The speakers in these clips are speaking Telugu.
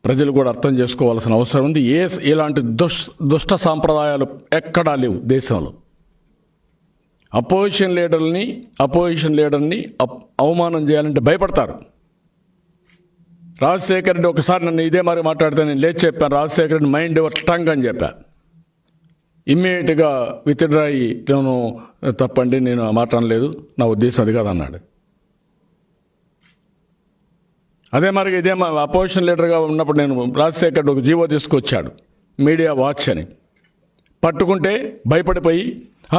ప్రజలు కూడా అర్థం చేసుకోవాల్సిన అవసరం ఉంది. ఇలాంటి దుష్ట సాంప్రదాయాలు ఎక్కడా లేవు దేశంలో. అపోజిషన్ లీడర్ని అవమానం చేయాలంటే భయపడతారు. రాజశేఖర రెడ్డి ఒకసారి నన్ను ఇదే మరి మాట్లాడితే నేను లేచి చెప్పాను, Rajasekhara Reddy mind your tongue అని చెప్పా. ఇమ్మీడియట్గా విత్డ్రా అయ్యి నేను తప్పండి, నేను ఆ మాట అనలేదు, నా ఉద్దేశం అది కాదన్నాడు. అదే మరి ఇదే అపోజిషన్ లీడర్గా ఉన్నప్పుడు నేను రాజశేఖర్ రెడ్డి ఒక జీవో తీసుకొచ్చాడు, మీడియా వాచ్ అని. పట్టుకుంటే భయపడిపోయి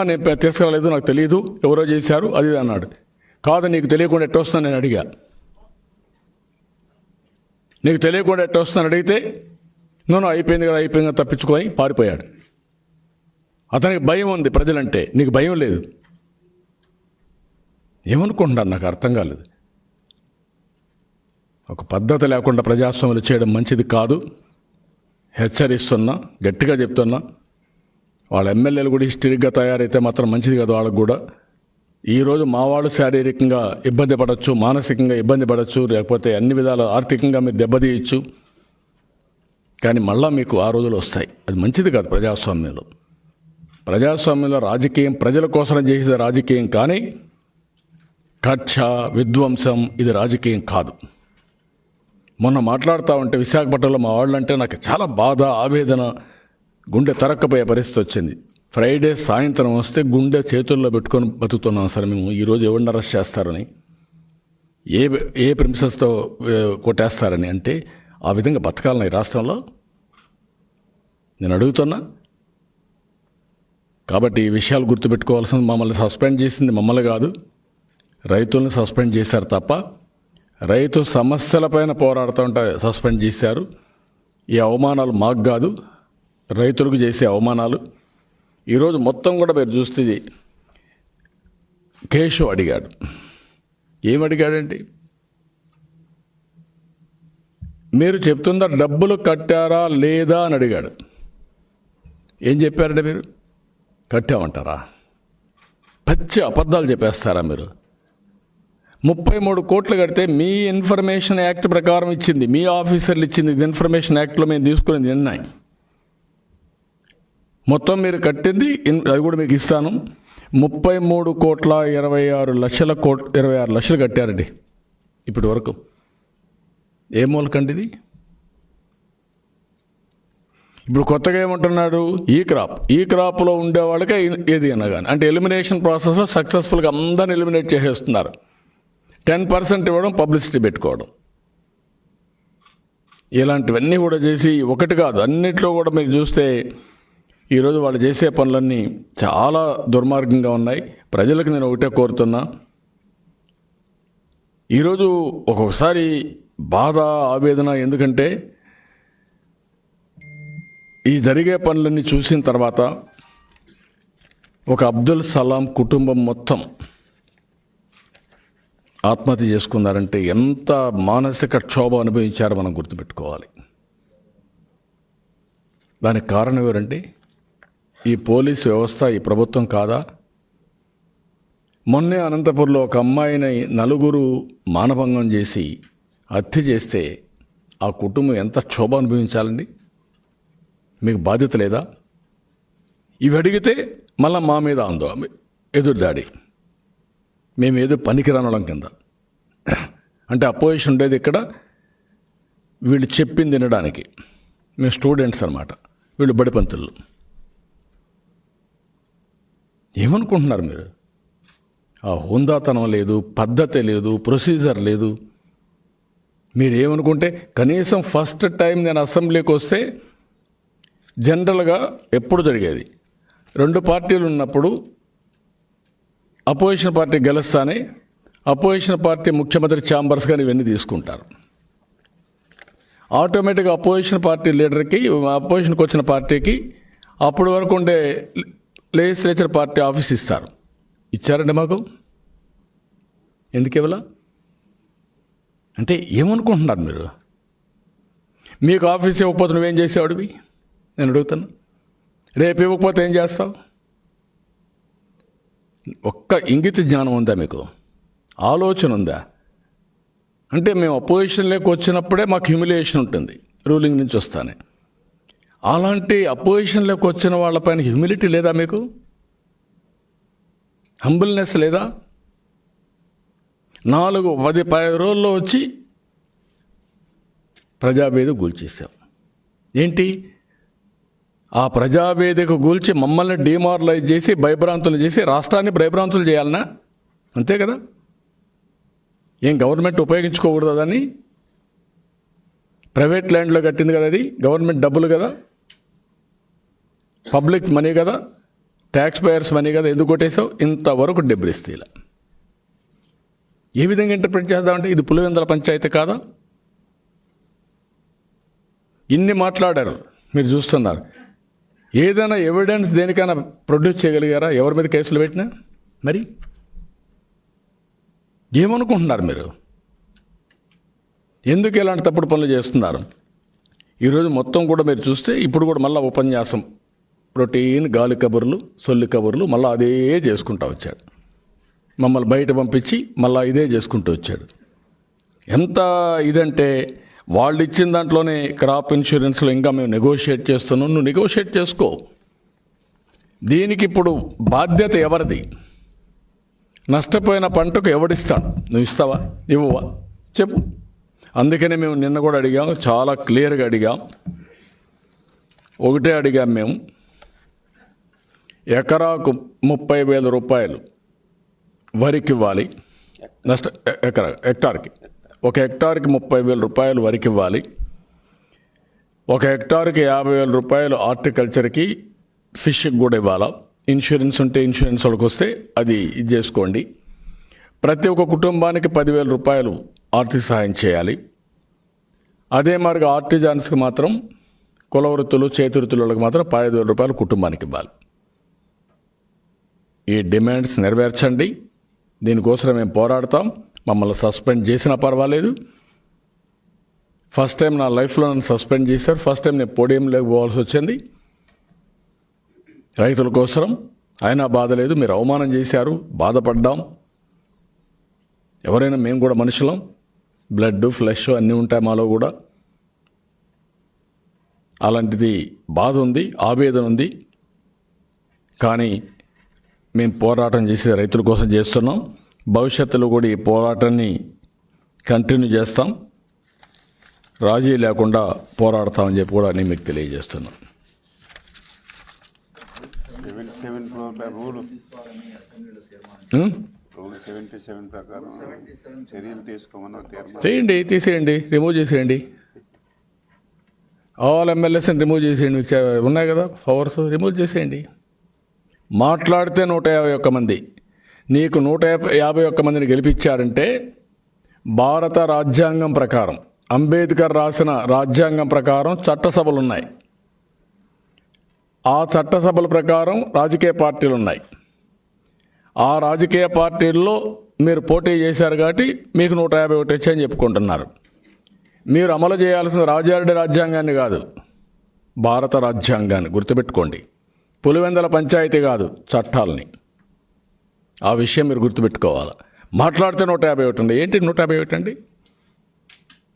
నేను తీసుకురాలేదు, నాకు తెలియదు, ఎవరో చేశారు అది అన్నాడు. కాదు, నీకు తెలియకుండా ఎట్ట వస్తుందని నేను అడిగా. నీకు తెలియకుండా ఎట్ట వస్తుందని అడిగితే నేను అయిపోయింది కదా తప్పించుకొని పారిపోయాడు. అతనికి భయం ఉంది ప్రజలంటే, నీకు భయం లేదు. ఏమనుకుంటున్నారు నాకు అర్థం కాలేదు. ఒక పద్ధతి లేకుండా ప్రజాస్వామ్యాలు చేయడం మంచిది కాదు. హెచ్చరిస్తున్నా, గట్టిగా చెప్తున్నా. వాళ్ళ ఎమ్మెల్యేలు కూడా హిస్టరిక్గా తయారైతే మాత్రం మంచిది కాదు వాళ్ళకు కూడా. ఈరోజు మా వాళ్ళు శారీరకంగా ఇబ్బంది పడవచ్చు, మానసికంగా ఇబ్బంది పడవచ్చు, లేకపోతే అన్ని విధాలు ఆర్థికంగా మీరు దెబ్బతీయచ్చు. కానీ మళ్ళా మీకు ఆ రోజులు వస్తాయి. అది మంచిది కాదు ప్రజాస్వామ్యంలో. ప్రజాస్వామ్యంలో రాజకీయం ప్రజల కోసం చేసే రాజకీయం, కానీ కక్ష, విధ్వంసం ఇది రాజకీయం కాదు. మొన్న మాట్లాడుతూ ఉంటే విశాఖపట్నంలో మా వాళ్ళంటే నాకు చాలా బాధ, ఆవేదన, గుండె తరక్కపోయే పరిస్థితి వచ్చింది. ఫ్రైడే సాయంత్రం వస్తే గుండె చేతుల్లో పెట్టుకొని బతుకుతున్నాం సార్ మేము. ఈరోజు ఎవరిని అరెస్ట్ చేస్తారని, ఏ ప్రిన్సెస్తో కొట్టేస్తారని. అంటే ఆ విధంగా బతకాలని ఈ రాష్ట్రంలో నేను అడుగుతున్నా. కాబట్టి ఈ విషయాలు గుర్తుపెట్టుకోవాల్సింది, మమ్మల్ని సస్పెండ్ చేసింది మమ్మల్ని కాదు, రైతుల్ని సస్పెండ్ చేశారు తప్ప. రైతు సమస్యలపైన పోరాడుతుంటే సస్పెండ్ చేశారు. ఈ అవమానాలు మాకు కాదు, రైతులకు చేసే అవమానాలు. ఈరోజు మొత్తం కూడా మీరు చూస్తే కేశవ్ అడిగాడు. ఏమడిగాడండి? మీరు చెప్తుందా డబ్బులు కట్టారా లేదా అని అడిగాడు. ఏం చెప్పారంటే మీరు కట్టామంటారా? పచ్చి అబద్ధాలు చెప్పేస్తారా మీరు? 33 కోట్లు కడితే మీ ఇన్ఫర్మేషన్ యాక్ట్ ప్రకారం ఇచ్చింది, మీ ఆఫీసర్లు ఇచ్చింది. ఇది ఇన్ఫర్మేషన్ యాక్ట్లో మేము తీసుకునేది నిర్ణయం. మొత్తం మీరు కట్టింది అది కూడా మీకు ఇస్తాను. 33,26,00,000 లక్షలు కట్టారండి ఇప్పటి వరకు. ఏ మూలకండి ఇది? ఇప్పుడు కొత్తగా ఏమంటున్నాడు, ఈ క్రాప్లో ఉండేవాళ్ళకే ఏది అన్నా కానీ, అంటే ఎలిమినేషన్ ప్రాసెస్లో సక్సెస్ఫుల్గా అందరిని ఎలిమినేట్ చేసేస్తున్నారు. 10% ఇవ్వడం, పబ్లిసిటీ పెట్టుకోవడం, ఇలాంటివన్నీ కూడా చేసి, ఒకటి కాదు అన్నిట్లో కూడా మీరు చూస్తే ఈరోజు వాళ్ళు చేసే పనులన్నీ చాలా దుర్మార్గంగా ఉన్నాయి. ప్రజలకు నేను ఒకటే కోరుతున్నా, ఈరోజు ఒక్కొక్కసారి బాధ, ఆవేదన. ఎందుకంటే ఈ జరిగే పనులన్నీ చూసిన తర్వాత ఒక అబ్దుల్ సలాం కుటుంబం మొత్తం ఆత్మహత్య చేసుకున్నారంటే ఎంత మానసిక క్షోభ అనుభవించారో మనం గుర్తుపెట్టుకోవాలి. దానికి కారణం ఎవరండి? ఈ పోలీసు వ్యవస్థ, ఈ ప్రభుత్వం కాదా? మొన్నే అనంతపురంలో ఒక అమ్మాయిని 4 మానభంగం చేసి హత్య చేస్తే ఆ కుటుంబం ఎంత క్షోభ అనుభవించాలండి? మీకు బాధ్యత లేదా? ఇవి అడిగితే మళ్ళీ మా మీద ఎదురుదాడి, మేము ఏదో పనికిరానడం కింద. అంటే అపోజిషన్ ఉండేది ఇక్కడ, వీళ్ళు చెప్పింది వినడానికి. మేము స్టూడెంట్స్ అన్నమాట, వీళ్ళు బడిపంతులు. ఏమనుకుంటున్నారు మీరు? ఆ హుందాతనం లేదు, పద్ధతి లేదు, ప్రొసీజర్ లేదు. మీరు ఏమనుకుంటే కనీసం ఫస్ట్ టైం నేను అసెంబ్లీకి వస్తే జనరల్గా ఎప్పుడు జరిగేది, 2 పార్టీలు ఉన్నప్పుడు అపోజిషన్ పార్టీ గెలుస్తానే అపోజిషన్ పార్టీ ముఖ్యమంత్రి ఛాంబర్స్ కానీ ఇవన్నీ తీసుకుంటారు. ఆటోమేటిక్గా అపోజిషన్ పార్టీ లీడర్కి, అపోజిషన్కి వచ్చిన పార్టీకి అప్పటి వరకు ఉండే లెజిస్లేచర్ పార్టీ ఆఫీస్ ఇస్తారు. ఇచ్చారండి మాకు. ఎందుకు ఇవ్వాలా? అంటే ఏమనుకుంటున్నారు మీరు? మీకు ఆఫీస్ ఇవ్వకపోతే నువ్వేం చేసేవాడివి నేను అడుగుతాను. రేపు ఇవ్వకపోతే ఏం చేస్తావు? ఒక్క ఇంగిత జ్ఞానం ఉందా మీకు? ఆలోచన ఉందా? అంటే మేము అపోజిషన్లోకి వచ్చినప్పుడే మాకు హ్యూమిలియేషన్ ఉంటుంది. రూలింగ్ నుంచి వస్తానే. అలాంటి అపోజిషన్లోకి వచ్చిన వాళ్ళపైన హ్యూమిలిటీ లేదా మీకు? హంబుల్నెస్ లేదా? 10 రోజుల్లో వచ్చి ప్రజావేదిక కూల్చేసాం. ఏంటి ఆ ప్రజావేదిక కూల్చి మమ్మల్ని డిమారలైజ్ చేసి భయభ్రాంతులు చేసి రాష్ట్రాన్ని భయభ్రాంతులు చేయాలనా? అంతే కదా. ఏం గవర్నమెంట్ ఉపయోగించుకోకూడదు దాన్ని? ప్రైవేట్ ల్యాండ్లో కట్టింది కదా, అది గవర్నమెంట్ డబ్బులు కదా, పబ్లిక్ మనీ కదా, ట్యాక్స్ పేయర్స్ మనీ కదా, ఎందుకు కొట్టేసావు? ఇంతవరకు డెబ్రిస్తీల. ఏ విధంగా ఇంటర్ప్రిట్ చేద్దామంటే ఇది పులివెందుల పంచాయతీ కాదా? ఇన్ని మాట్లాడారు, మీరు చూస్తున్నారు. ఏదైనా ఎవిడెన్స్ దేనికైనా ప్రొడ్యూస్ చేయగలిగారా? ఎవరి మీద కేసులు పెట్టినా? మరి ఏమనుకుంటున్నారు మీరు? ఎందుకు ఇలాంటి తప్పుడు పనులు చేస్తున్నారు? ఈరోజు మొత్తం కూడా మీరు చూస్తే ఇప్పుడు కూడా మళ్ళీ ఉపన్యాసం, రొటీన్ గాలి కబుర్లు, సొల్లి కబుర్లు మళ్ళీ అదే చేసుకుంటూ వచ్చాడు. మమ్మల్ని బయట పంపించి మళ్ళీ ఇదే చేసుకుంటూ వచ్చాడు. ఎంత ఇదంటే వాళ్ళు ఇచ్చిన దాంట్లోనే క్రాప్ ఇన్సూరెన్స్లో ఇంకా మేము నెగోషియేట్ చేస్తున్నాం. నువ్వు నెగోషియేట్ చేసుకో. దీనికి ఇప్పుడు బాధ్యత ఎవరిది? నష్టపోయిన పంటకు ఎవడిస్తాడు? నువ్వు ఇస్తావా? ఇవ్వవా? చెప్పు. అందుకనే మేము నిన్న కూడా అడిగాం, చాలా క్లియర్గా అడిగాం. ఒకటే అడిగాం మేము, ఎకరాకు 30,000 రూపాయలు వరికి ఇవ్వాలి. హెక్టార్కి, ఒక హెక్టార్కి 30,000 రూపాయలు వరికి ఇవ్వాలి. ఒక హెక్టార్కి 50,000 రూపాయలు హార్టికల్చర్కి, ఫిష్కి కూడా ఇవ్వాలా. ఇన్సూరెన్స్ ఉంటే ఇన్సూరెన్స్ వాళ్ళకి వస్తే అది ఇది చేసుకోండి. ప్రతి ఒక్క కుటుంబానికి 10,000 రూపాయలు ఆర్థిక సహాయం చేయాలి. అదే మరి ఆర్టిజాన్స్కి మాత్రం, కుల వృత్తులు, చేతి వృత్తులకు మాత్రం 15,000 రూపాయలు కుటుంబానికి ఇవ్వాలి. ఈ డిమాండ్స్ నెరవేర్చండి. దీనికోసం మేము పోరాడతాం. మమ్మల్ని సస్పెండ్ చేసినా పర్వాలేదు. ఫస్ట్ టైం నా లైఫ్లో నన్ను సస్పెండ్ చేశారు. ఫస్ట్ టైం నేను పోడియంలోకి పోవాల్సి వచ్చింది రైతుల కోసం. అయినా బాధ లేదు. మీరు అవమానం చేశారు, బాధపడ్డాం. ఎవరైనా మేము కూడా మనుషులం, బ్లడ్ ఫ్లెష్ అన్నీ ఉంటాయి మాలో కూడా. అలాంటిది బాధ ఉంది, ఆవేదన ఉంది. కానీ మేము పోరాటం చేసే రైతుల కోసం చేస్తున్నాం. భవిష్యత్తులో కూడా ఈ పోరాటాన్ని కంటిన్యూ చేస్తాం. రాజీ లేకుండా పోరాడతామని చెప్పి కూడా నేను మీకు తెలియజేస్తున్నాను. 77 ప్రకారం చర్యలు తీసుకోమని చేయండి, తీసేయండి, రిమూవ్ చేసేయండి. ఆల్ ఎమ్మెల్యేస్ని రిమూవ్ చేసేయండి. ఉన్నాయి కదా పవర్స్, రిమూవ్ చేసేయండి. మాట్లాడితే 151 మంది, నీకు 151 మందిని గెలిపించారంటే భారత రాజ్యాంగం ప్రకారం, అంబేద్కర్ రాసిన రాజ్యాంగం ప్రకారం చట్టసభలు ఉన్నాయి. ఆ చట్టసభల ప్రకారం రాజకీయ పార్టీలు ఉన్నాయి. ఆ రాజకీయ పార్టీల్లో మీరు పోటీ చేశారు కాబట్టి మీకు 151 వచ్చాయని చెప్పుకుంటున్నారు. మీరు అమలు చేయాల్సిన రాజారెడ్డి రాజ్యాంగాన్ని కాదు, భారత రాజ్యాంగాన్ని గుర్తుపెట్టుకోండి. పులివెందుల పంచాయతీ కాదు, చట్టాలని. ఆ విషయం మీరు గుర్తుపెట్టుకోవాలి. మాట్లాడితే 151 ఉంది. ఏంటి 151 అండి?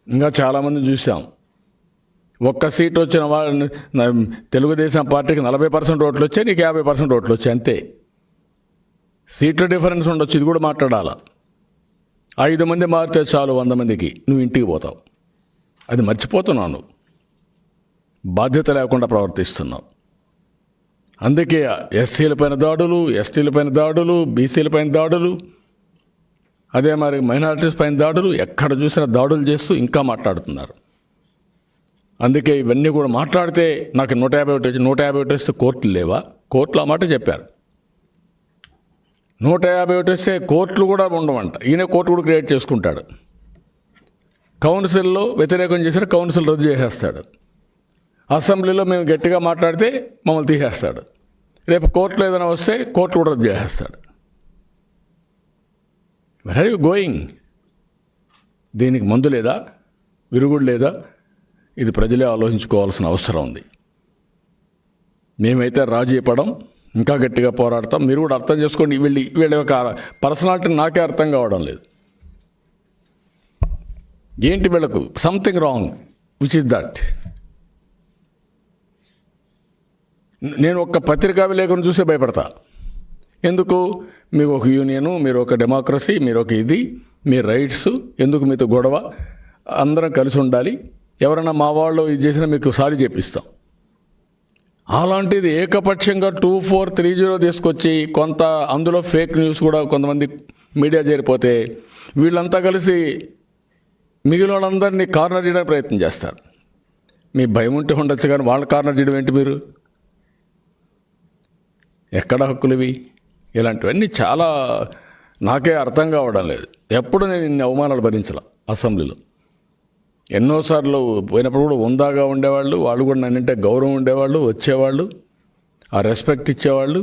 ఇంకా చాలామంది చూసాం. ఒక్క సీట్ వచ్చిన వాళ్ళని, తెలుగుదేశం పార్టీకి 40% ఓట్లు వచ్చాయి, నీకు 50% ఓట్లు వచ్చాయి, అంతే. సీట్ల డిఫరెన్స్ ఉండొచ్చు, ఇది కూడా మాట్లాడాలా. 5 మంది మారితే చాలు 100 మందికి, నువ్వు ఇంటికి పోతావు. అది మర్చిపోతున్నావు. నువ్వు బాధ్యత లేకుండా ప్రవర్తిస్తున్నావు. అందుకే ఎస్సీలపైన దాడులు, ఎస్టీలపైన దాడులు, బీసీలపైన దాడులు, అదే మరి మైనారిటీస్ పైన దాడులు, ఎక్కడ చూసినా దాడులు చేస్తూ ఇంకా మాట్లాడుతున్నారు. అందుకే ఇవన్నీ కూడా మాట్లాడితే నాకు 151 వస్తే కోర్టులు లేవా? కోర్టులు ఆ మాట చెప్పారు. 151 వస్తే కోర్టులు కూడా ఉండవంట. ఈయన కోర్టు కూడా క్రియేట్ చేసుకుంటాడు. కౌన్సిల్లో వ్యతిరేకం చేసిన కౌన్సిల్ రద్దు చేసేస్తాడు. అసెంబ్లీలో మేము గట్టిగా మాట్లాడితే మమ్మల్ని తీసేస్తాడు. రేపు కోర్టులో ఏదైనా వస్తే కోర్టు కూడా రద్దు చేసేస్తాడు. Where are you going? దీనికి మందు లేదా? విరుగుడు లేదా? ఇది ప్రజలే ఆలోచించుకోవాల్సిన అవసరం ఉంది. మేమైతే రాజీ పడం, ఇంకా గట్టిగా పోరాడతాం. మీరు కూడా అర్థం చేసుకోండి. వీళ్ళ యొక్క పర్సనాలిటీ నాకే అర్థం కావడం లేదు. ఏంటి వీళ్ళకు something wrong. Which is that? నేను ఒక పత్రికా విలేకరుని చూస్తే భయపడతా. ఎందుకు? మీకు ఒక యూనియను, మీరు ఒక డెమోక్రసీ, మీరు ఒక ఇది, మీ రైట్స్, ఎందుకు మీతో గొడవ? అందరం కలిసి ఉండాలి. ఎవరైనా మా వాళ్ళు ఇది చేసినా మీకు సారీ చెప్పిస్తాం. అలాంటిది ఏకపక్షంగా 2430 తీసుకొచ్చి కొంత అందులో ఫేక్ న్యూస్ కూడా కొంతమంది మీడియా చేరిపోతే వీళ్ళంతా కలిసి మిగిలిన వాళ్ళందరినీ కార్నర్ చేయడానికి ప్రయత్నం చేస్తారు. మీ భయం ఉంటే ఉండొచ్చు, కానీ వాళ్ళ కార్నర్ చేయడం ఏంటి మీరు? ఎక్కడ హక్కులు ఇవి? ఇలాంటివన్నీ చాలా నాకే అర్థం కావడం లేదు. ఎప్పుడు నేను ఇన్ని అవమానాలు భరించాల అసెంబ్లీలో. ఎన్నోసార్లు పోయినప్పుడు కూడా ఉందాగా ఉండేవాళ్ళు, వాళ్ళు కూడా నన్నంటే గౌరవం ఉండేవాళ్ళు, వచ్చేవాళ్ళు, ఆ రెస్పెక్ట్ ఇచ్చేవాళ్ళు.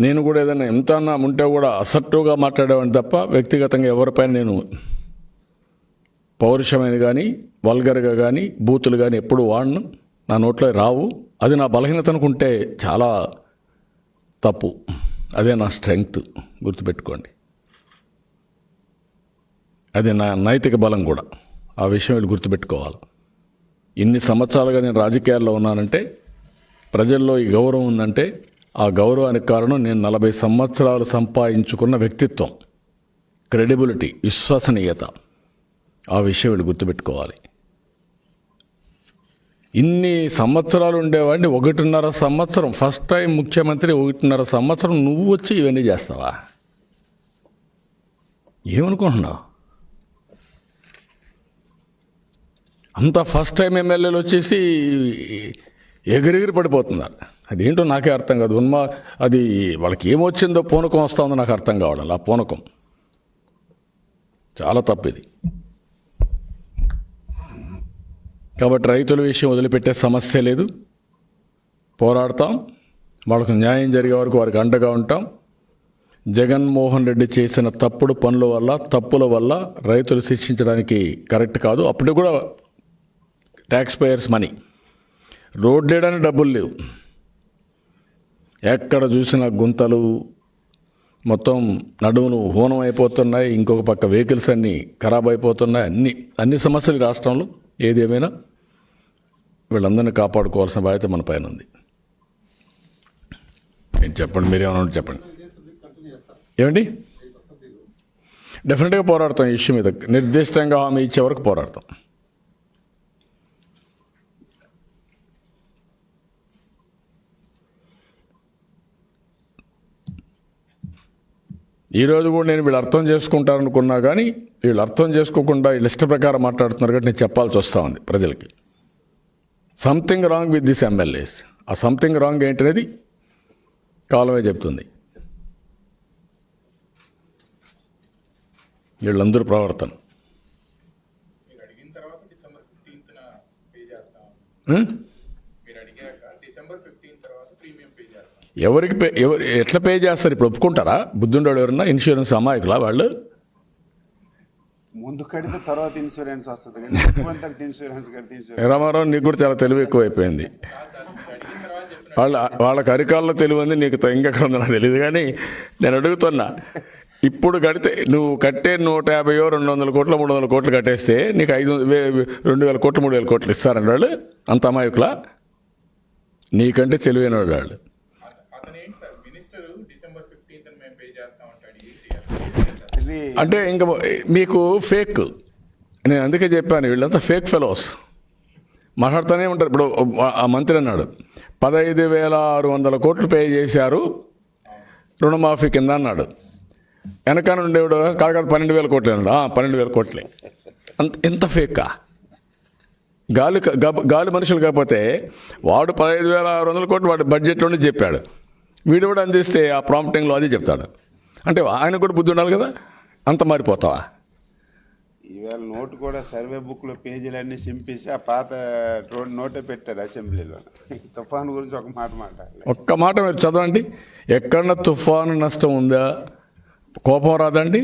నేను కూడా ఏదైనా ఎంత ఉంటే కూడా అసర్టివ్గా మాట్లాడేవాడిని తప్ప వ్యక్తిగతంగా ఎవరిపైన నేను పౌరుషమైన కానీ వల్గర్గా కానీ బూతులు కానీ ఎప్పుడు వాడను. నా నోట్లో రావు. అది నా బలహీనత అనుకుంటే చాలా తప్పు. అదే నా స్ట్రెంగ్త్, గుర్తుపెట్టుకోండి. అది నా నైతిక బలం కూడా. ఆ విషయం వీళ్ళు గుర్తుపెట్టుకోవాలి. ఇన్ని సంవత్సరాలుగా నేను రాజకీయాల్లో ఉన్నానంటే, ప్రజల్లో ఈ గౌరవం ఉందంటే, ఆ గౌరవానికి కారణం నేను 40 సంవత్సరాలు సంపాదించుకున్న వ్యక్తిత్వం, క్రెడిబిలిటీ, విశ్వసనీయత. ఆ విషయం వీళ్ళు గుర్తుపెట్టుకోవాలి. ఇన్ని సంవత్సరాలు ఉండేవాడిని 1.5 సంవత్సరం, ఫస్ట్ టైం ముఖ్యమంత్రి 1.5 సంవత్సరం నువ్వు వచ్చి ఇవన్నీ చేస్తావా? ఏమనుకుంటున్నావు? అంతా ఫస్ట్ టైం ఎమ్మెల్యేలు వచ్చేసి ఎగిరెగిరి పడిపోతున్నారు. అదేంటో నాకే అర్థం కాదు. అది వాళ్ళకి ఏమొచ్చిందో పూనకం వస్తుందో నాకు అర్థం కావడం. ఆ పూనకం చాలా తప్పు ఇది. కాబట్టి రైతుల విషయం వదిలిపెట్టే సమస్య లేదు. పోరాడతాం. వాళ్ళకు న్యాయం జరిగే వరకు వారికి అండగా ఉంటాం. జగన్మోహన్ రెడ్డి చేసిన తప్పుడు పనుల వల్ల, తప్పుల వల్ల రైతులు శిక్షించడానికి కరెక్ట్ కాదు. అప్పుడు కూడా ట్యాక్స్ పేయర్స్ మనీ, రోడ్డు వేయడానికి డబ్బులు లేవు. ఎక్కడ చూసినా గుంతలు, మొత్తం నడుములు హోనం అయిపోతున్నాయి. ఇంకొక పక్క వెహికల్స్ అన్నీ ఖరాబ్ అయిపోతున్నాయి. అన్ని సమస్యలు రాష్ట్రంలో. ఏది ఏమైనా వీళ్ళందరినీ కాపాడుకోవాల్సిన బాధ్యత మన పైన ఉంది. ఏం చెప్పండి, మీరేమన్నా చెప్పండి. ఏమండి? డెఫినెట్గా పోరాడతాం. ఈ ఇష్యూ మీద నిర్దిష్టంగా హామీ ఇచ్చే వరకు పోరాడతాం. ఈరోజు కూడా నేను వీళ్ళు అర్థం చేసుకుంటారనుకున్నా కానీ వీళ్ళు అర్థం చేసుకోకుండా వీళ్ళ ఇష్ట ప్రకారం మాట్లాడుతున్నారు కాబట్టి నేను చెప్పాల్సి వస్తూ ఉంది ప్రజలకి. Something wrong with this MLAs. ఆ సంథింగ్ రాంగ్ ఏంటనేది కాలమే చెప్తుంది. వీళ్ళందరూ ప్రవర్తన ఎవరికి ఎట్లా పే చేస్తారు? ఇప్పుడు ఒప్పుకుంటారా? బుద్ధుండోడు ఎవరన్నా ఇన్సూరెన్స్ అమాయకులా వాళ్ళు? ముందు కడితే తర్వాత ఇన్సూరెన్స్ వస్తుంది. రామారావు, నీకు కూడా చాలా తెలివి ఎక్కువైపోయింది. వాళ్ళకి అరికాల్లో తెలివి ఉంది, నీకు ఇంకెక్కడ ఉందో నాకు తెలియదు. కానీ నేను అడుగుతున్నా, ఇప్పుడు కడితే నువ్వు కట్టే 150 200 కోట్లు 300 కోట్లు కట్టేస్తే నీకు 2,000 కోట్లు 3,000 కోట్లు ఇస్తారండి వాళ్ళు. అంత అమాయకులా? నీకంటే తెలివైన వాళ్ళు. అంటే ఇంకా మీకు ఫేక్. నేను అందుకే చెప్పాను, వీళ్ళంతా ఫేక్ ఫెలోస్ మాట్లాడుతూనే ఉంటారు. ఇప్పుడు ఆ మంత్రి అన్నాడు 15,600 కోట్లు పే చేశారు రుణమాఫీ కింద అన్నాడు. వెనకాల ఉండేవాడు కాదు 12,000 కోట్లు అన్నాడు. 12,000 కోట్లే. ఎంత ఫేకా? గాలి మనుషులు కాకపోతే వాడు 15,600 కోట్లు వాడు బడ్జెట్లోనే చెప్పాడు. వీడు కూడా అందిస్తే ఆ ప్రాంప్టింగ్లో అది చెప్తాడు. అంటే ఆయన కూడా బుద్ధి ఉండాలి కదా. అంత మారిపోతావా? ఈవేళ నోటు కూడా సర్వే బుక్లో పేజీలన్నీ చింపేసి ఆ పాత నోటే పెట్టాడు అసెంబ్లీలో. తుఫాను గురించి ఒక్క మాట మీరు చదవండి. ఎక్కడన్నా తుఫాను నష్టం ఉందా? కోపం రాదండి?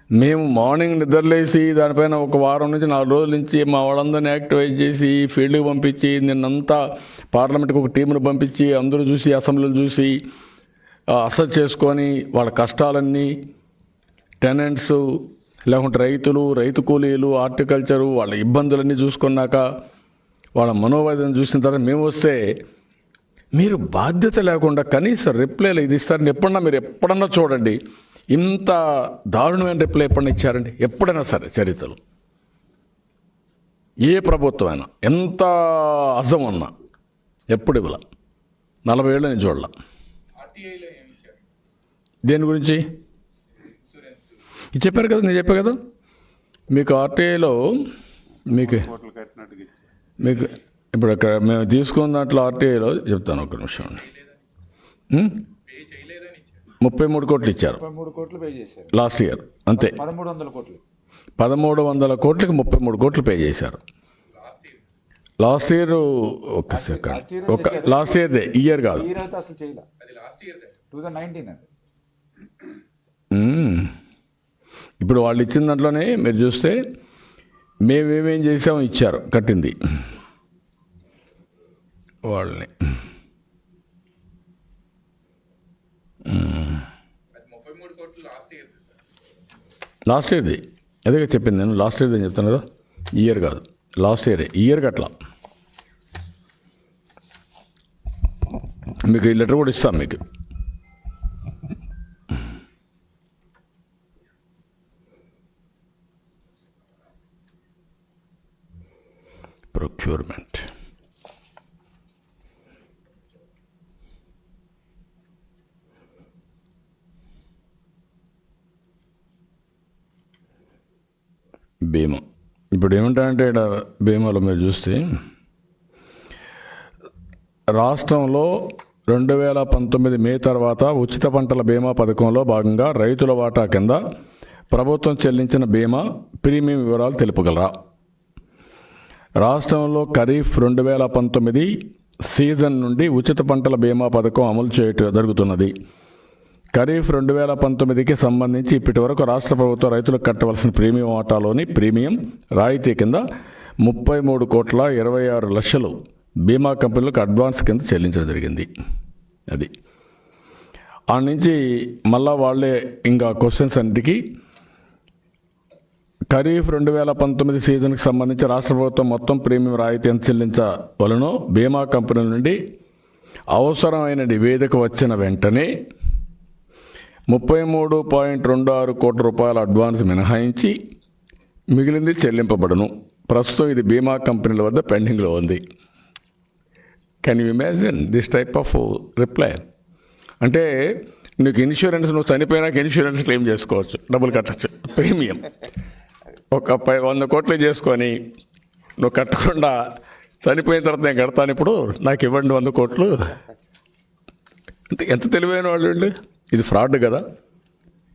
మేము మార్నింగ్ నిద్రలేసి దానిపైన ఒక వారం నుంచి 4 రోజుల నుంచి మా వాళ్ళందరినీ యాక్టివైజ్ చేసి ఫీల్డ్కి పంపించి, నిన్నంతా పార్లమెంట్కి ఒక టీంను పంపించి అందరూ చూసి అసెంబ్లీలు చూసి అసెస్ చేసుకొని వాళ్ళ కష్టాలన్నీ, టెనెంట్స్, లేకుంటే రైతు కూలీలు, హార్టికల్చరు వాళ్ళ ఇబ్బందులన్నీ చూసుకున్నాక వాళ్ళ మనోవేదన చూసిన తర్వాత మేము వస్తే మీరు బాధ్యత లేకుండా కనీసం రిప్లైలు ఇది ఇస్తారని మీరు ఎప్పుడన్నా చూడండి. ఇంత దారుణమైన రిప్లై ఎప్పుడన్నా ఇచ్చారండి? ఎప్పుడైనా సరే చరిత్రలో ఏ ప్రభుత్వమైనా ఎంత అజం ఉన్నా ఎప్పుడు ఇవ్వాల. 40 ఏళ్ళు నేను చూడాల. దేని గురించి చెప్పారు కదా, నేను చెప్పా కదా మీకు ఆర్టీఐలో మీకు ఇప్పుడు అక్కడ మేము తీసుకున్న దాంట్లో ఆర్టీఐలో చెప్తాను, ఒక నిమిషం. 33 కోట్లు ఇచ్చారు 33 కోట్లు పే చేశారు లాస్ట్ ఇయర్, అంతే. 1300 కోట్లు 1300 కోట్లకి 33 కోట్లు పే చేశారు లాస్ట్ ఇయర్. ఒక సెకండ్, ఒక లాస్ట్ ఇయర్దే, ఇయర్ కాదు. ఈ రోజు అసలు చేయలే, అది లాస్ట్ ఇయర్ 2019 అది. ఇప్పుడు వాళ్ళు ఇచ్చిన దాంట్లోనే మీరు చూస్తే మేమేమేం చేసామో ఇచ్చారు, కట్టింది వాళ్ళని. లాస్ట్ ఇయర్ది అదే చెప్పింది నేను, లాస్ట్ ఇయర్ది అని చెప్తాను కదా, ఇయర్ కాదు, లాస్ట్ ఇయర్ అట్లా. మీకు ఈ లెటర్ కూడా ఇస్తాం మీకు. ప్రొక్యూర్మెంట్ బీమా. ఇప్పుడు ఏమిటంటే ఇక్కడ బీమాలో మీరు చూస్తే రాష్ట్రంలో 2019 మే తర్వాత ఉచిత పంటల బీమా పథకంలో భాగంగా రైతుల వాటా కింద ప్రభుత్వం చెల్లించిన బీమా ప్రీమియం వివరాలు తెలుపగలరా? రాష్ట్రంలో ఖరీఫ్ 2019 సీజన్ నుండి ఉచిత పంటల బీమా పథకం అమలు జరుగుతున్నది. ఖరీఫ్ 2019కి సంబంధించి ఇప్పటి వరకు రాష్ట్ర ప్రభుత్వం రైతులకు కట్టవలసిన ప్రీమియం వాటాలోని ప్రీమియం రాయితీ కింద 33,26,00,000 బీమా కంపెనీలకు అడ్వాన్స్ కింద చెల్లించడం జరిగింది. అది ఆ నుంచి మళ్ళా వాళ్ళే ఇంకా క్వశ్చన్స్ అన్నిటికీ ఖరీఫ్ 2019 సీజన్కి సంబంధించి రాష్ట్ర ప్రభుత్వం మొత్తం ప్రీమియం రాయితీ ఎంత చెల్లించవలనో బీమా కంపెనీల నుండి అవసరమైన నివేదిక వచ్చిన వెంటనే 33.26 కోట్ల రూపాయల అడ్వాన్స్ మినహాయించి మిగిలింది చెల్లింపబడును. ప్రస్తుతం ఇది బీమా కంపెనీల వద్ద పెండింగ్లో ఉంది. Can you imagine this type of reply? అంటే నీకు ఇన్సూరెన్స్, నువ్వు చనిపోయినాక ఇన్సూరెన్స్ క్లెయిమ్ చేసుకోవచ్చు, డబ్బులు కట్టచ్చు, ప్రీమియం ఒక 100 కోట్లు చేసుకొని నువ్వు కట్టకుండా చనిపోయిన తర్వాత నేను కడతాను, ఇప్పుడు నాకు ఇవ్వండి 100 కోట్లు. అంటే ఎంత తెలివైన వాళ్ళు! ఇది ఫ్రాడ్ కదా,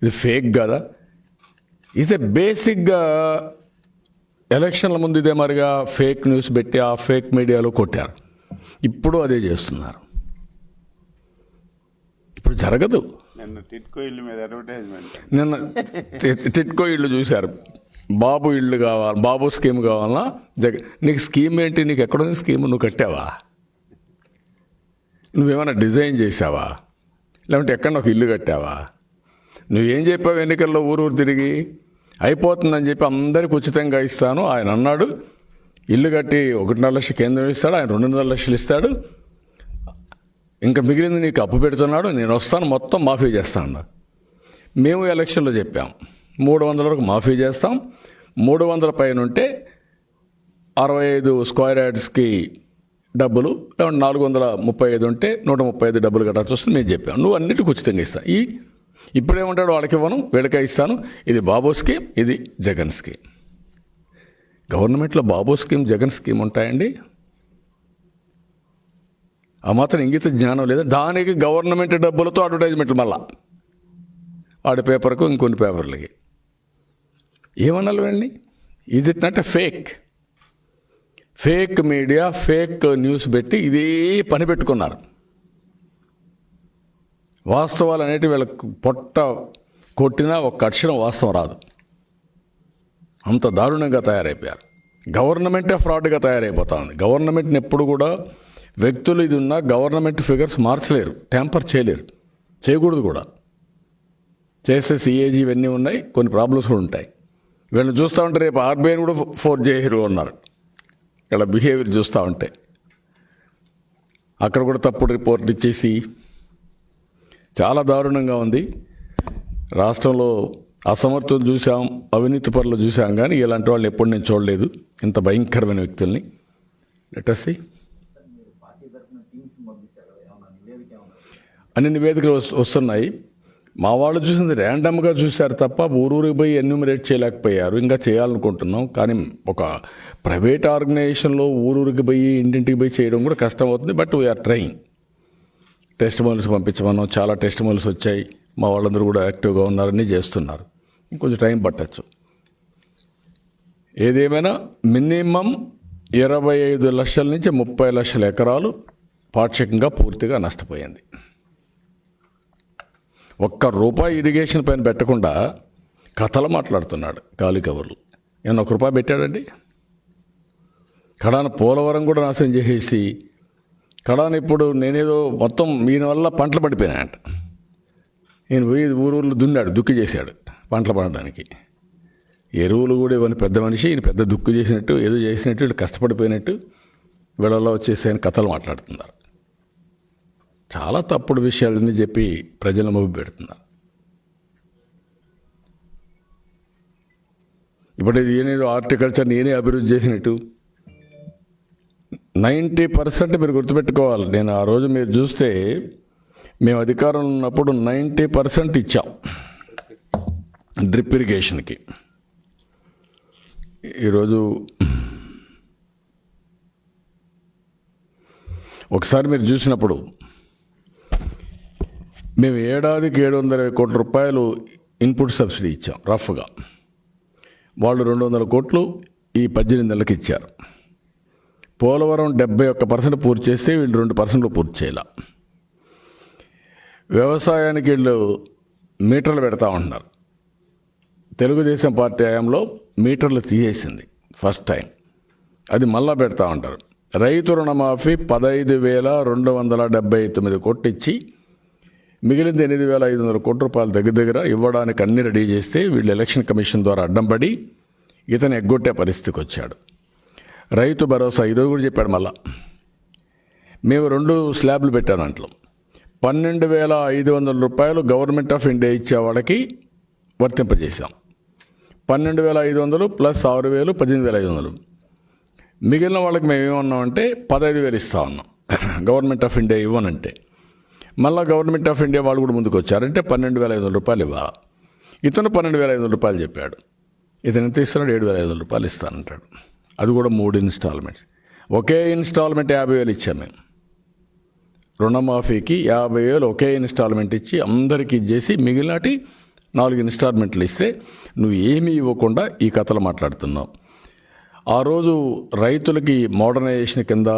ఇది ఫేక్ కదా. ఇది బేసిక్గా ఎలక్షన్ల ముందు ఇదే మరిగా ఫేక్ న్యూస్ పెట్టి ఆ ఫేక్ మీడియాలో కొట్టారు. ఇప్పుడు అదే చేస్తున్నారు. ఇప్పుడు జరగదు. నిన్న టిట్కో ఇల్లు మీద అడ్వర్టైజ్మెంట్, నిన్న టిట్కో ఇల్లు చూశారు. బాబు ఇల్లు కావాలి, బాబు స్కీమ్ కావాలన్నా నీకు స్కీమ్ ఏంటి? నీకు ఎక్కడుంది స్కీమ్? నువ్వు కట్టావా? నువ్వేమైనా డిజైన్ చేసావా? లేకుంటే ఎక్కడ ఒక ఇల్లు కట్టావా? నువ్వేం చెప్పావు ఎన్నికల్లో ఊరు తిరిగి? అయిపోతుందని చెప్పి అందరికి ఉచితంగా ఇస్తాను ఆయన అన్నాడు. ఇల్లు కట్టి 1.5 లక్షలు కేంద్రం ఇస్తాడు, ఆయన 2.5 లక్షలు ఇస్తాడు, ఇంకా మిగిలింది నీకు అప్పు పెడుతున్నాడు, నేను వస్తాను మొత్తం మాఫీ చేస్తాను. మేము ఎలక్షన్లో చెప్పాం 300 వరకు మాఫీ చేస్తాం, 300 పైన ఉంటే 65 స్క్వేర్ యార్డ్స్కి డబ్బులు, 435 ఉంటే 135 డబ్బులు కట్టాల్సి వస్తుంది మేము చెప్పాం. నువ్వు అన్నిటికీ ఉచితంగా ఇస్తా. ఇప్పుడేమంటాడు, వాళ్ళకి ఇవ్వను, వీళ్ళకే ఇస్తాను. ఇది బాబు స్కీమ్, ఇది జగన్ స్కీమ్. గవర్నమెంట్లో బాబు స్కీమ్, జగన్ స్కీమ్ ఉంటాయండి? ఆ మాత్రం ఇంగిత జ్ఞానం లేదా? దానికి గవర్నమెంట్ డబ్బులతో అడ్వర్టైజ్మెంట్లు, మళ్ళా వాడి పేపర్కు ఇంకొన్ని పేపర్లకి. ఏమనాలి వెళ్ళి? Is it not a fake media, fake news పెట్టి ఇదే పని పెట్టుకున్నారు. వాస్తవాలు అనేటివి వీళ్ళకు పొట్ట కొట్టినా ఒక్క అక్షరం వాస్తవం రాదు. అంత దారుణంగా తయారైపోయారు. గవర్నమెంటే ఫ్రాడ్గా తయారైపోతా ఉంది. గవర్నమెంట్ని ఎప్పుడు కూడా వ్యక్తులు ఇది ఉన్నా గవర్నమెంట్ ఫిగర్స్ మార్చలేరు, ట్యాంపర్ చేయలేరు, చేయకూడదు కూడా. చేసే సిఏజీ ఇవన్నీ ఉన్నాయి, కొన్ని ప్రాబ్లమ్స్ కూడా ఉంటాయి. వీళ్ళని చూస్తూ ఉంటే రేపు ఆర్బీఐని కూడా ఫోర్స్ చేయరు అన్నారు. ఇక్కడ బిహేవియర్ చూస్తూ ఉంటే అక్కడ కూడా తప్పుడు రిపోర్ట్ ఇచ్చేసి చాలా దారుణంగా ఉంది. రాష్ట్రంలో అసమర్థులు చూసాం, అవినీతి పరులు చూసాం, కానీ ఇలాంటి వాళ్ళు ఎప్పుడు నేను చూడలేదు, ఇంత భయంకరమైన వ్యక్తుల్ని. Let us see. అన్ని నివేదికలు వస్తున్నాయి. మా వాళ్ళు చూసింది ర్యాండమ్గా చూశారు తప్ప ఊరూరికి పోయి ఎన్యూమరేట్ చేయలేకపోయారు. ఇంకా చేయాలనుకుంటున్నాం, కానీ ఒక ప్రైవేట్ ఆర్గనైజేషన్లో ఊరూరికి పోయి ఇంటింటికి పోయి చేయడం కూడా కష్టం అవుతుంది. But we're trying. టెస్ట్ మాల్స్ పంపించమన్నాం, చాలా టెస్ట్ మాల్స్ వచ్చాయి. మా వాళ్ళందరూ కూడా యాక్టివ్గా ఉన్నారని చేస్తున్నారు. ఇంకొంచెం టైం పట్టచ్చు. ఏదేమైనా మినిమం 25 లక్షల నుంచి 30 లక్షల ఎకరాలు పాక్షికంగా పూర్తిగా నష్టపోయింది. ₹1 ఇరిగేషన్ పైన పెట్టకుండా కథలు మాట్లాడుతున్నాడు గాలి కబుర్లు. ఏమన్నా ₹1 పెట్టాడండి? కడాన పోలవరం కూడా నాశనం చేసేసి కడాన ఇప్పుడు నేనేదో మొత్తం ఈయన వల్ల పంటలు పడిపోయినాయంట. ఈయన పోయి ఊరూర్లు దున్నాడు, దుక్కి చేశాడు పంటలు పండడానికి. ఎరువులు కూడా ఇవన్నీ పెద్ద మనిషి, ఈయన పెద్ద దుక్కు చేసినట్టు ఏదో చేసినట్టు వీళ్ళు కష్టపడిపోయినట్టు వీళ్ళలో వచ్చేసి కథలు మాట్లాడుతున్నారు. చాలా తప్పుడు విషయాలని చెప్పి ప్రజలను మభ్య పెడుతున్నారు. ఇప్పుడు ఇది ఏనేదో హార్టికల్చర్ నేనే అభివృద్ధి చేసినట్టు 90% మీరు గుర్తుపెట్టుకోవాలి. నేను ఆ రోజు మీరు చూస్తే మేము అధికారంలో ఉన్నప్పుడు 90% ఇచ్చాం డ్రిప్ ఇరిగేషన్కి. ఈరోజు ఒకసారి మీరు చూసినప్పుడు మేము ఏడాదికి 720 కోట్ల రూపాయలు ఇన్పుట్ సబ్సిడీ ఇచ్చాం రఫ్గా. వాళ్ళు 200 కోట్లు ఈ 18 నెలలకు ఇచ్చారు. పోలవరం 71% పూర్తి చేస్తే వీళ్ళు 2% పూర్తి చేయాల. వ్యవసాయానికి వీళ్ళు మీటర్లు పెడతా ఉంటున్నారు. తెలుగుదేశం పార్టీ హయాంలో మీటర్లు తీసేసింది ఫస్ట్ టైం, అది మళ్ళా పెడతా ఉంటారు. రైతు రుణమాఫీ 15,279 కోట్లు ఇచ్చి మిగిలింది 8,500 కోట్ల రూపాయలు దగ్గర ఇవ్వడానికి అన్ని రెడీ చేస్తే వీళ్ళు ఎలక్షన్ కమిషన్ ద్వారా అడ్డం పడి ఇతను ఎగ్గొట్టే పరిస్థితికి వచ్చాడు. రైతు భరోసా ఈరోజు కూడా చెప్పాడు. మళ్ళా మేము 2 స్లాబ్లు పెట్టాం. దాంట్లో 12,500 రూపాయలు గవర్నమెంట్ ఆఫ్ ఇండియా ఇచ్చే వాళ్ళకి వర్తింపజేశాం. 12,500 ప్లస్ 6,000 18,500. మిగిలిన వాళ్ళకి మేము ఏమన్నామంటే 15,000 ఇస్తా ఉన్నాం గవర్నమెంట్ ఆఫ్ ఇండియా ఇవ్వనంటే. మళ్ళీ గవర్నమెంట్ ఆఫ్ ఇండియా వాళ్ళు కూడా ముందుకు వచ్చారంటే 12,500 రూపాయలు ఇవ్వాలి. ఇతను 12,500 రూపాయలు చెప్పాడు. ఇతను ఎంత ఇస్తున్నాడు? 7,500 రూపాయలు ఇస్తానంటాడు. అది కూడా 3 ఇన్స్టాల్మెంట్స్. ఒకే ఇన్స్టాల్మెంట్ 50,000 ఇచ్చాం మేము. రుణమాఫీకి 50,000 ఒకే ఇన్స్టాల్మెంట్ ఇచ్చి అందరికీ ఇచ్చేసి మిగిలినటి 4 ఇన్స్టాల్మెంట్లు ఇస్తే నువ్వు ఏమీ ఇవ్వకుండా ఈ కథలు మాట్లాడుతున్నావు. ఆ రోజు రైతులకి మోడర్నైజేషన్ కింద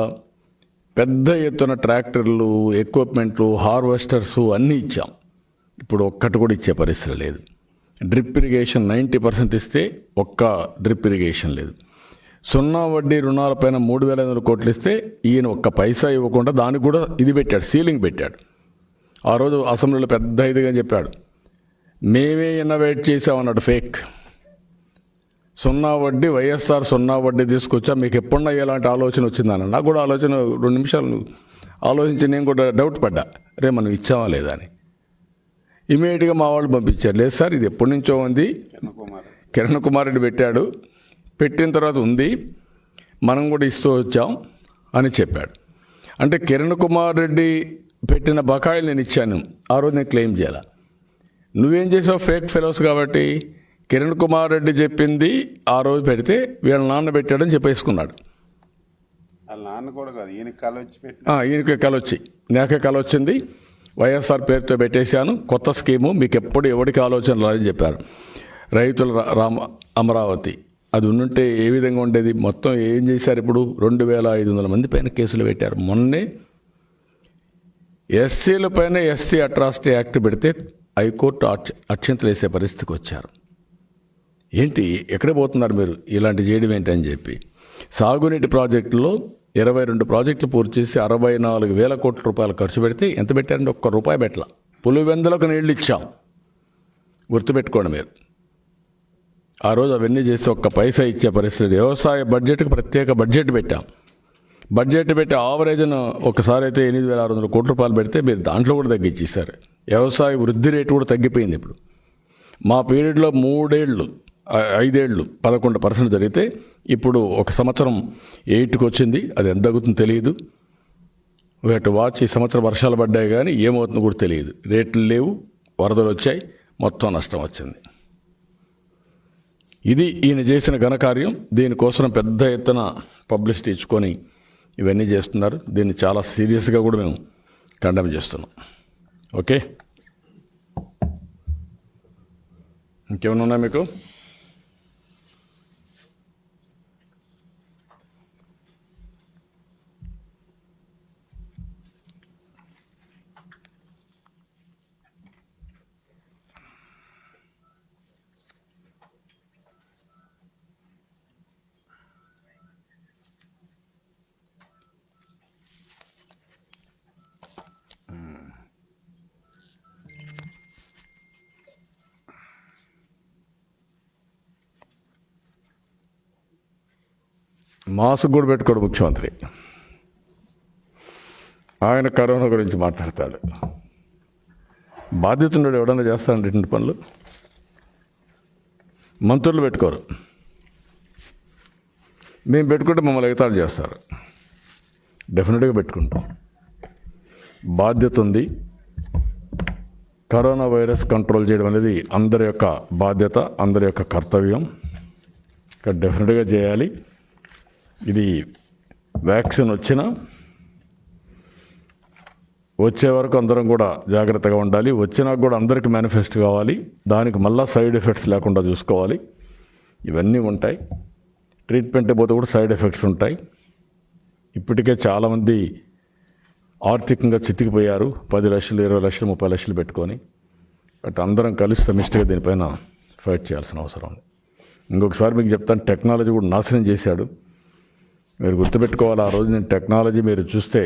పెద్ద ఎత్తున ట్రాక్టర్లు, ఎక్విప్మెంట్లు, హార్వెస్టర్స్ అన్నీ ఇచ్చాం. ఇప్పుడు ఒక్కటి కూడా ఇచ్చే పరిస్థితి లేదు. డ్రిప్ ఇరిగేషన్ 90% ఇస్తే ఒక్క డ్రిప్ ఇరిగేషన్ లేదు. 0 వడ్డీ రుణాలపైన 3,500 కోట్లు ఇస్తే ఈయన ఒక్క పైసా ఇవ్వకుండా దానికి కూడా ఇది పెట్టాడు, సీలింగ్ పెట్టాడు. ఆ రోజు అసెంబ్లీలో పెద్ద ఇదిగా చెప్పాడు, మేమే ఇన్నోవేట్ చేసామన్నాడు. ఫేక్ 0 వడ్డీ, వైఎస్ఆర్ 0 వడ్డీ తీసుకొచ్చా. మీకు ఎప్పుడన్నా ఎలాంటి ఆలోచన వచ్చిందన్న? నాకు కూడా ఆలోచన 2 నిమిషాలు ఆలోచించి నేను కూడా డౌట్ పడ్డా, రే మనం ఇచ్చామా లేదా అని. ఇమీడియట్గా మా వాళ్ళు పంపించారు, లేదు సార్ ఇది ఎప్పటి నుంచో ఉంది, కిరణ్ కుమార్ రెడ్డి పెట్టాడు, పెట్టిన తర్వాత ఉంది, మనం కూడా ఇస్తూ వచ్చాం అని చెప్పాడు. అంటే కిరణ్ కుమార్ రెడ్డి పెట్టిన బకాయిలు నేను ఇచ్చాను, ఆ రోజు నేను క్లెయిమ్ చేయాల. నువ్వేం చేసావు? ఫేక్ ఫెలోస్ కాబట్టి కిరణ్ కుమార్ రెడ్డి చెప్పింది ఆ రోజు పెడితే వీళ్ళ నాన్న పెట్టాడని చెప్పేసుకున్నాడు. వాళ్ళ నాన్న కూడా కాదు, ఈయనకి కళ వచ్చి పెట్టి ఈయనకి కళ వచ్చి, నాకే కళ వచ్చింది, వైఎస్ఆర్ పేరుతో పెట్టేశాను, కొత్త స్కీము, మీకు ఎప్పుడు ఎవరికి ఆలోచన రాదని చెప్పారు. రైతుల అమరావతి అది ఉండుంటే ఏ విధంగా ఉండేది? మొత్తం ఏం చేశారు? ఇప్పుడు 2,500 మంది పైన కేసులు పెట్టారు. మొన్నే ఎస్సీల పైన ఎస్సీ అట్రాసిటీ యాక్ట్ పెడితే హైకోర్టు అక్షింతలు వేసే పరిస్థితికి వచ్చారు. ఏంటి, ఎక్కడ పోతున్నారు మీరు? ఇలాంటి చేయడం ఏంటని చెప్పి సాగునీటి ప్రాజెక్టులో 22 ప్రాజెక్టులు పూర్తి చేసి 64,000 కోట్ల రూపాయలు ఖర్చు పెడితే ఎంత పెట్టారంటే ₹1 పెట్టల. పులివెందులకు నీళ్ళు ఇచ్చాం, గుర్తుపెట్టుకోండి మీరు. ఆ రోజు అవన్నీ చేసి ఒక్క పైసా ఇచ్చే పరిస్థితి. వ్యవసాయ బడ్జెట్కి ప్రత్యేక బడ్జెట్ పెట్టాం. బడ్జెట్ పెట్టి ఆవరేజ్ను ఒకసారి అయితే 8,600 కోట్ల రూపాయలు పెడితే మీరు దాంట్లో కూడా తగ్గించేశారు. వ్యవసాయ వృద్ధి రేటు కూడా తగ్గిపోయింది. ఇప్పుడు మా పీరియడ్లో 5 ఏళ్ళు 11% జరిగితే ఇప్పుడు ఒక సంవత్సరం 8కి వచ్చింది. అది ఎంత తగ్గుతుందో తెలియదు. వేటు వాచ్. ఈ సంవత్సరం వర్షాలు పడ్డాయి కానీ ఏమవుతుందో కూడా తెలియదు. రేట్లు లేవు, వరదలు వచ్చాయి, మొత్తం నష్టం వచ్చింది. ఇది ఈయన చేసిన ఘనకార్యం. దీనికోసం పెద్ద ఎత్తున పబ్లిసిటీ ఇచ్చుకొని ఇవన్నీ చేస్తున్నారు. దీన్ని చాలా సీరియస్గా కూడా మేము కండెమ్ చేస్తున్నాం. ఓకే, ఇంకేమైనా ఉన్నాయా మీకు? మాస్క్ కూడా పెట్టుకోడు ముఖ్యమంత్రి. ఆయన కరోనా గురించి మాట్లాడతాడు. బాధ్యత ఉన్నాడు ఎవడన్నా చేస్తాడు ఇంటి పనులు. మంత్రులు పెట్టుకోరు. మేము పెట్టుకుంటే మమ్మల్ని ఎగతాళి చేస్తారు. డెఫినెట్గా పెట్టుకుంటాం. బాధ్యత ఉంది. కరోనా వైరస్ కంట్రోల్ చేయడం అనేది అందరి యొక్క బాధ్యత, అందరి యొక్క కర్తవ్యం. డెఫినెట్గా చేయాలి. ఇది వ్యాక్సిన్ వచ్చే వరకు అందరం కూడా జాగ్రత్తగా ఉండాలి. వచ్చినాక కూడా అందరికీ మేనిఫెస్ట్ కావాలి. దానికి మళ్ళీ సైడ్ ఎఫెక్ట్స్ లేకుండా చూసుకోవాలి. ఇవన్నీ ఉంటాయి. ట్రీట్మెంట్ పోతే కూడా సైడ్ ఎఫెక్ట్స్ ఉంటాయి. ఇప్పటికే చాలామంది ఆర్థికంగా చితికిపోయారు. 10 లక్షలు, 20 లక్షలు, 30 లక్షలు పెట్టుకొని. బట్ అందరం కలిసి సమిష్టిగా దీనిపైన ఫైట్ చేయాల్సిన అవసరం ఉంది. ఇంకొకసారి మీకు చెప్తాను, టెక్నాలజీ కూడా నాశనం చేశాడు. మీరు గుర్తుపెట్టుకోవాలి, ఆ రోజు నేను టెక్నాలజీ మీరు చూస్తే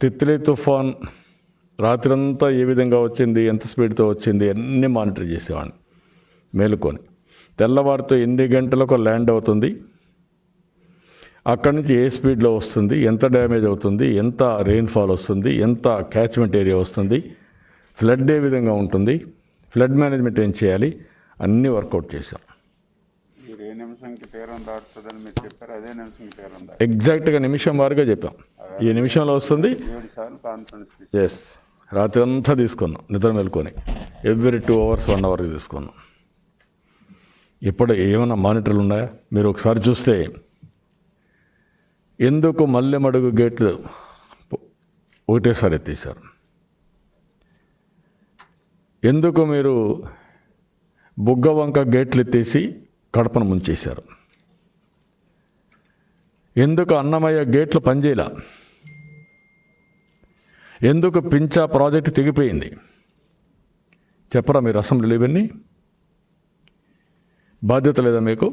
తిత్లీ తుఫాన్ రాత్రంతా ఏ విధంగా వచ్చింది, ఎంత స్పీడ్తో వచ్చింది అన్నీ మానిటర్ చేసేవాడిని మేలుకొని. తెల్లవారితో ఎన్ని గంటలకు ల్యాండ్ అవుతుంది, అక్కడి నుంచి ఏ స్పీడ్లో వస్తుంది, ఎంత డ్యామేజ్ అవుతుంది, ఎంత రెయిన్ఫాల్ వస్తుంది, ఎంత క్యాచ్మెంట్ ఏరియా వస్తుంది, ఫ్లడ్ ఏ విధంగా ఉంటుంది, ఫ్లడ్ మేనేజ్మెంట్ ఏం చేయాలి, అన్నీ వర్కౌట్ చేశాం. ఏ నిమిషంకి తీరం దాటుతుందని మీరు చెప్పారు, అదే నిమిషంకి తీరం దాటు. ఎగ్జాక్ట్గా నిమిషం వారుగా చెప్పాం. ఈ నిమిషంలో వస్తుంది. 7 సార్లు కాన్ఫరెన్స్. ఎస్, రాత్రి అంతా తీసుకున్నాం నిద్ర మేలుకొని. ఎవ్రీ 2 hours 1 hourకి తీసుకున్నాం. ఇప్పుడు ఏమైనా మానిటర్లు ఉన్నాయా? మీరు ఒకసారి చూస్తే ఎందుకు మల్లెమడుగు గేట్లు ఒకటేసారి ఎత్తేసారు? ఎందుకు మీరు బుగ్గవంక గేట్లు ఎత్తేసి కడపను ముంచేశారు? ఎందుకు అన్నమయ్య గేట్లు పనిచేయలా? ఎందుకు పించా ప్రాజెక్టు తెగిపోయింది? చెప్పరా మీరు అసెంబ్లీలో? ఇవన్నీ బాధ్యత లేదా మీకు?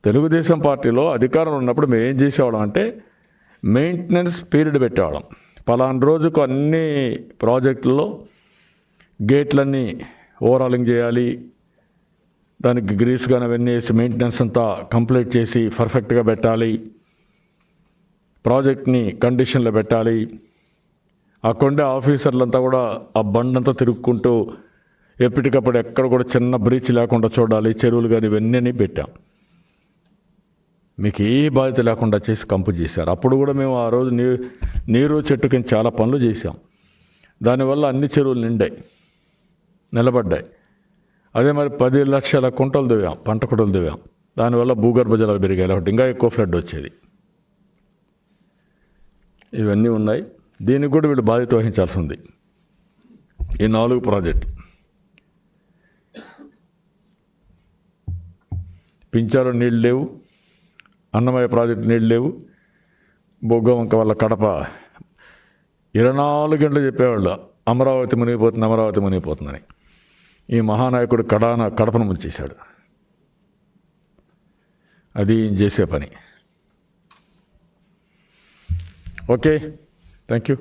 తెలుగుదేశం పార్టీలో అధికారంలో ఉన్నప్పుడు మేము ఏం చేసేవాళ్ళం అంటే మెయింటెనెన్స్ పీరియడ్ పెట్టేవాళ్ళం. పలానా రోజుకు అన్ని ప్రాజెక్టుల్లో గేట్లన్నీ ఓవరాలింగ్ చేయాలి, దానికి గ్రీస్ కానీ అవన్నీ వేసి మెయింటెనెన్స్ అంతా కంప్లీట్ చేసి పర్ఫెక్ట్గా పెట్టాలి, ప్రాజెక్ట్ని కండిషన్లో పెట్టాలి. అక్కడే ఆఫీసర్లంతా కూడా ఆ బండంతా తిరుక్కుంటూ ఎప్పటికప్పుడు ఎక్కడ కూడా చిన్న బ్రీచ్ లేకుండా చూడాలి, చెరువులు కానీ ఇవన్నీ పెట్టాం. మీకు ఏ బాధ్యత లేకుండా చేసి కంపు చేశారు. అప్పుడు కూడా మేము ఆ రోజు నీరు చెట్టు కింద చాలా పనులు చేశాం. దానివల్ల అన్ని చెరువులు నిలబడ్డాయి. అదే మరి 10 లక్షల కుంటలు దివాం, పంట కుంటలు దివాం. దానివల్ల భూగర్భ జలాలు పెరిగాయి కాబట్టి ఇంకా ఎక్కువ ఫ్లడ్ వచ్చేది. ఇవన్నీ ఉన్నాయి. దీనికి కూడా వీళ్ళు బాధ్యత వహించాల్సి ఉంది. ఈ 4 ప్రాజెక్టులు పించారు నీళ్ళు లేవు, అన్నమయ్య ప్రాజెక్టు నీళ్ళు లేవు, బొగ్గవంక వల్ల కడప 24 గంటలు చెప్పేవాళ్ళు అమరావతి మునిగిపోతుందని. ఈ మహానాయకుడు కడపను ముంచేశాడు. అది చేసే పని. Okay, thank you.